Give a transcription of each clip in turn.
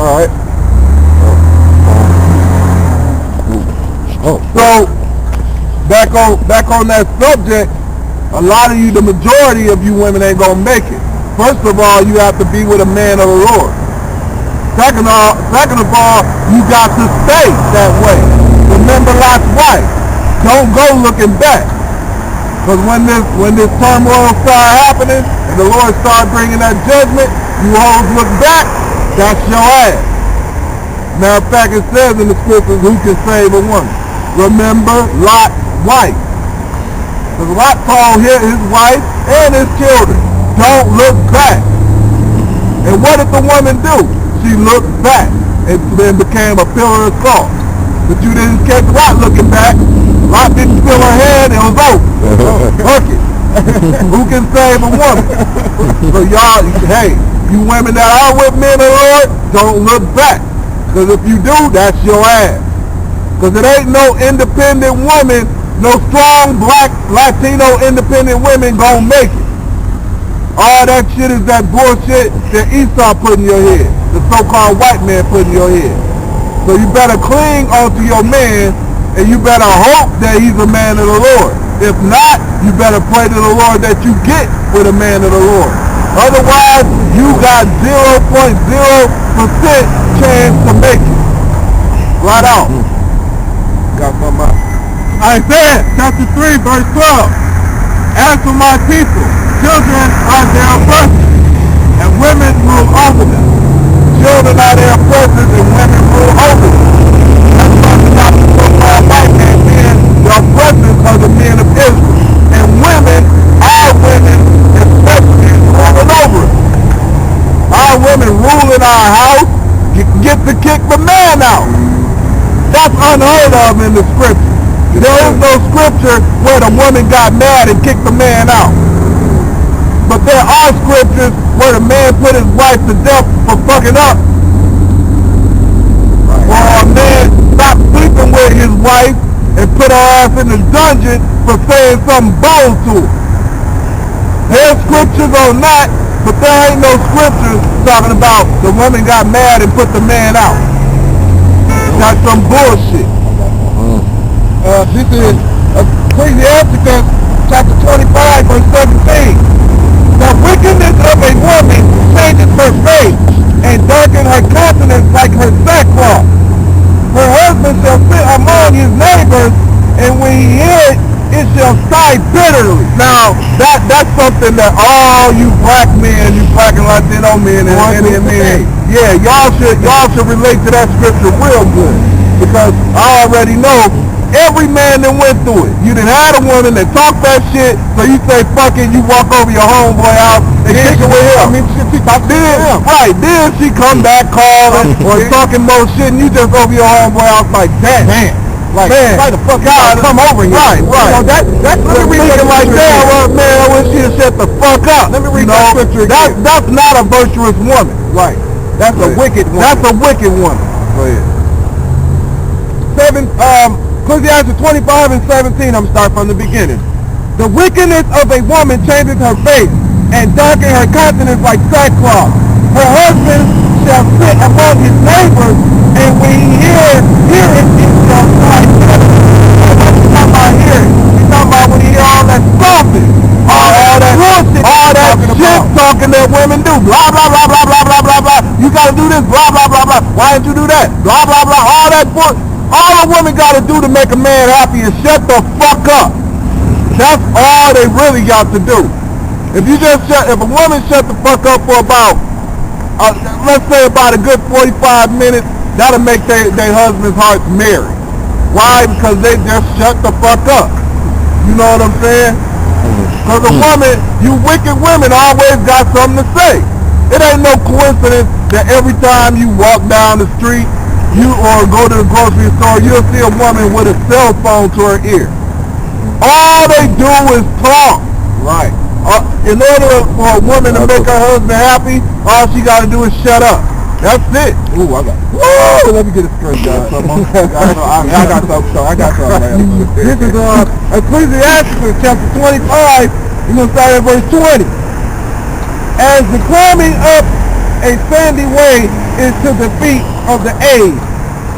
Alright. So, back on that subject, a lot of you, the majority of you women ain't gonna make it. First of all, you have to be with a man of the Lord. Second of all, you got to stay that way. Remember Lot's wife. Don't go looking back. Because when this turmoil started happening and the Lord started bringing that judgment, you hoes look back, that's your ass. Matter of fact, it says in the scriptures, who can save a woman? Remember Lot's wife. Because Lot told his wife and his children, don't look back. And what did the woman do? She looked back and then became a pillar of salt. But you didn't catch Lot looking back. Lot didn't fill her head, it was over. Fuck it. Who can save a woman? So y'all, hey, you women that are with men of the Lord, don't look back. Because if you do, that's your ass. Because it ain't no independent woman, no strong black Latino independent women gonna make it. All that shit is that bullshit that Esau put in your head. The so-called white man put in your head. So you better cling onto your man, and you better hope that he's a man of the Lord. If not, you better pray to the Lord that you get with a man of the Lord. Otherwise, you got 0.0% chance to make it. Right out. Got something out. Isaiah chapter 3 verse 12. As for my people, children are their oppressors, and women rule over them. Children are their oppressors, and women rule over them. That's talking about the so-called white man being the oppressors of the men of Israel. And women, our women, especially, ruling over us. Our women ruling our house, get to kick the man out. That's unheard of in the scripture. There is no scripture where the woman got mad and kicked the man out. But there are scriptures where the man put his wife to death for fucking up. Or a man stopped sleeping with his wife and put her ass in the dungeon for saying something bold to her. There's scriptures on that, but there ain't no scriptures talking about the woman got mad and put the man out. That's some bullshit. This is Ecclesiasticus chapter 25 verse 17. The wickedness of a woman changes her face and darkens her countenance like her sackcloth. Her husband shall sit among his neighbors, and when he hear it, it shall sigh bitterly. Now, that's something that all you black men, you black and Latino men and Indian men, yeah, y'all should relate to that scripture real good. Because I already know every man that went through it. You done had a woman that talk that shit, so you say fuck it, you walk over your homeboy out and kick it with him. Then she come back calling or talking more shit, and you just over your homeboy out like that. Like, man, the fuck out, come over here. Right. You know, that's let me read it like that. Well, man, I wish she'd shut the fuck up. Let me read that scripture again. That's not a virtuous woman. Right. That's a wicked woman. That's a wicked woman. Go ahead. Ecclesiastes 25 and 17, I'm starting from the beginning. The wickedness of a woman changes her face and darkens her countenance like sackcloth. Her husband shall sit among his neighbors, and when he hear it, he shall sigh. What you talking about hearing? You talking about when he hear all that scoffing, all that bullshit, all that shit talking that women do. Blah, blah, blah, blah, blah, blah, blah, blah. You gotta do this, blah, blah, blah, blah. Why didn't you do that? Blah, blah, blah, all that bullshit. All a woman got to do to make a man happy is shut the fuck up. That's all they really got to do. If a woman shut the fuck up for about, let's say about a good 45 minutes, that'll make their husband's hearts merry. Why? Because they just shut the fuck up. You know what I'm saying? Because a woman, you wicked women always got something to say. It ain't no coincidence that every time you walk down the street, or go to the grocery store, you'll see a woman with a cell phone to her ear. All they do is talk. Right. In order for a woman to make her husband happy, all she got to do is shut up. That's it. Ooh, let me get it straight, guys. I got something. This is Ecclesiastes chapter 25. You're going to start at verse 20. As the climbing up a sandy way is to the feet of the aged.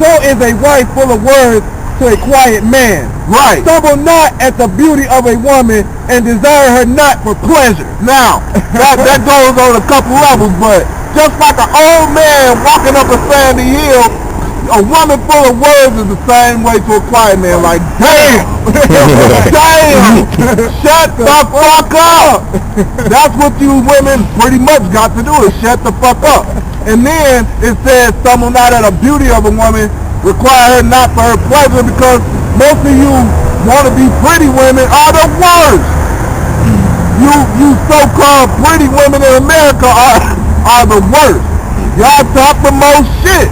So is a wife full of words to a quiet man. Right. Stumble not at the beauty of a woman and desire her not for pleasure. Now, that goes on a couple levels, but just like an old man walking up a sandy hill, a woman full of words is the same way to a quiet man. Like, damn, damn, shut the fuck up. That's what you women pretty much got to do, is shut the fuck up. And then it says, stumble not at the beauty of a woman, require her not for her pleasure, because most of you want to be pretty women are the worst. You so-called pretty women in America are the worst. Y'all talk the most shit.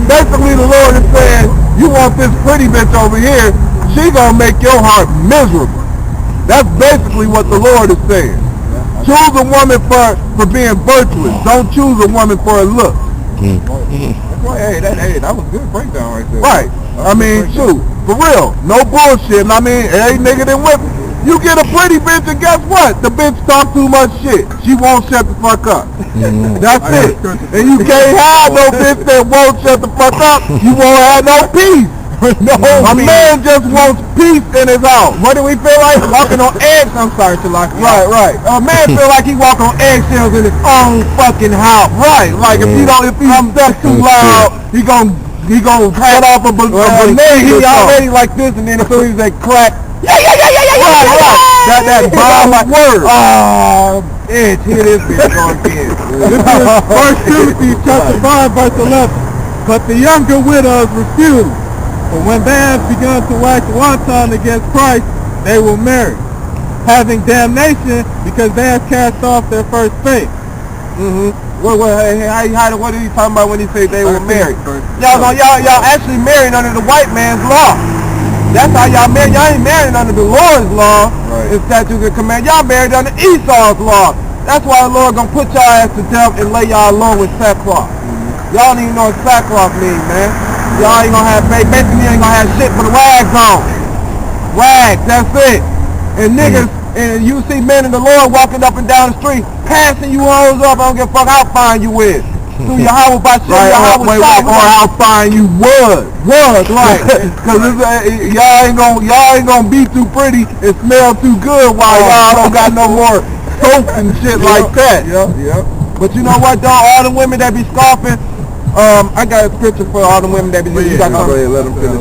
Basically, the Lord is saying, you want this pretty bitch over here, she gonna make your heart miserable. That's basically what the Lord is saying. Choose a woman for being virtuous. Don't choose a woman for her look. Hey, that was a good breakdown right there. Right. I mean, shoot, for real, no bullshit. I mean, every nigga that whip, you get a pretty bitch, and guess what? The bitch talk too much shit. She won't shut the fuck up. That's it. And you can't have no bitch that won't shut the fuck up. You won't have no peace. A man just wants peace in his house. What do we feel like? Walking on eggshells. I'm sorry to lock you. Right. A man feel like he walking on eggshells in his own fucking house. Right. Like if he steps too loud, he gonna cut off a grenade. He already like this, and then as soon as they crack, right. That bomb like word. Here this bitch going again. This is 1 Timothy chapter 5 verse 11. But the younger widows refuse. But when they have begun to wax wanton against Christ, they will marry, having damnation because they have cast off their first faith. What is he talking about when he say they will marry? Y'all actually married under the white man's law. That's how y'all married. Y'all ain't married under the Lord's law and statutes and commands. Y'all married under Esau's law. That's why the Lord gonna put y'all ass to death and lay y'all alone with sackcloth. Y'all don't even know what sackcloth means, man. Y'all ain't gonna have faith. Basically, you ain't gonna have shit for the rags on. Rags, that's it. And niggas, and you see men in the Lord walking up and down the street, passing you hoes up. I don't give a fuck how fine you is. Through your house by shit, or how fine you was, right? Because y'all ain't gonna be too pretty and smell too good while y'all don't got no more soap and shit like that. Yeah. But you know what, though? All the women that be scoffing. I got a scripture for all the women that be go ahead, let them finish.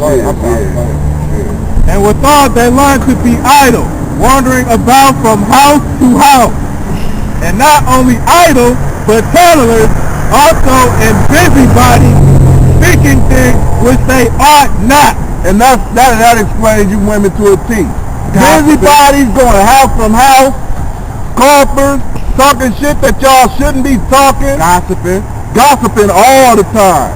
And withal they learn to be idle, wandering about from house to house. And not only idle, but tattlers, also in busybodies, speaking things which they ought not. And that explains you women to a T. Busybodies going house from house, scoffers, talking shit that y'all shouldn't be talking. Gossiping all the time.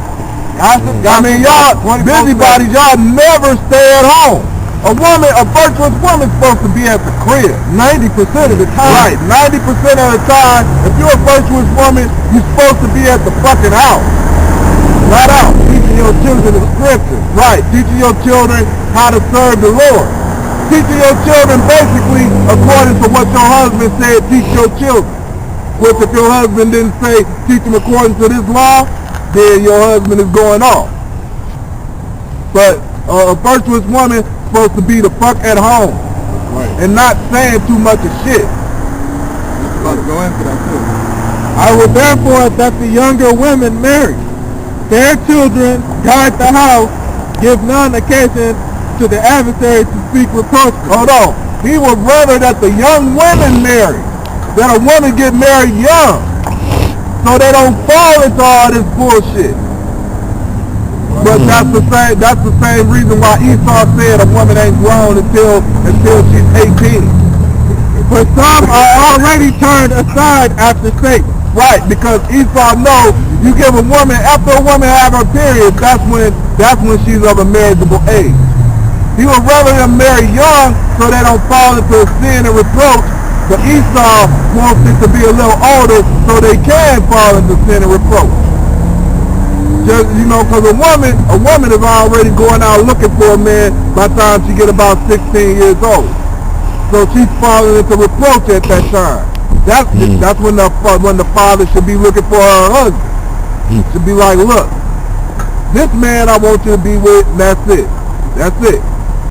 I mean, y'all busybodies, y'all never stay at home. A virtuous woman's supposed to be at the crib 90% of the time. Right, 90% of the time, if you're a virtuous woman, you're supposed to be at the fucking house. Right out, teaching your children the scriptures. Right, teaching your children how to serve the Lord. Teaching your children basically according to what your husband said, teach your children. Which if your husband didn't say, teach them according to this law, then your husband is going off. But a virtuous woman is supposed to be the fuck at home. Right. And not saying too much of shit. Let's go into that too. I would therefore that the younger women marry, their children, guard the house, give none occasion to the adversary to speak reproachfully. Hold on. He would rather that the young women marry, that a woman get married young, so they don't fall into all this bullshit. But that's the same reason why Esau said a woman ain't grown until she's 18. For some are already turned aside after Satan. Right, because Esau knows you give a woman, after a woman have her period, that's when she's of a marriageable age. He would rather them marry young so they don't fall into sin and reproach. But Esau wants it to be a little older so they can fall into sin and reproach. Just, because a woman is already going out looking for a man by the time she get about 16 years old. So she's falling into reproach at that time. That's when the father should be looking for her husband. Should be like, look, this man I want you to be with, and that's it. That's it.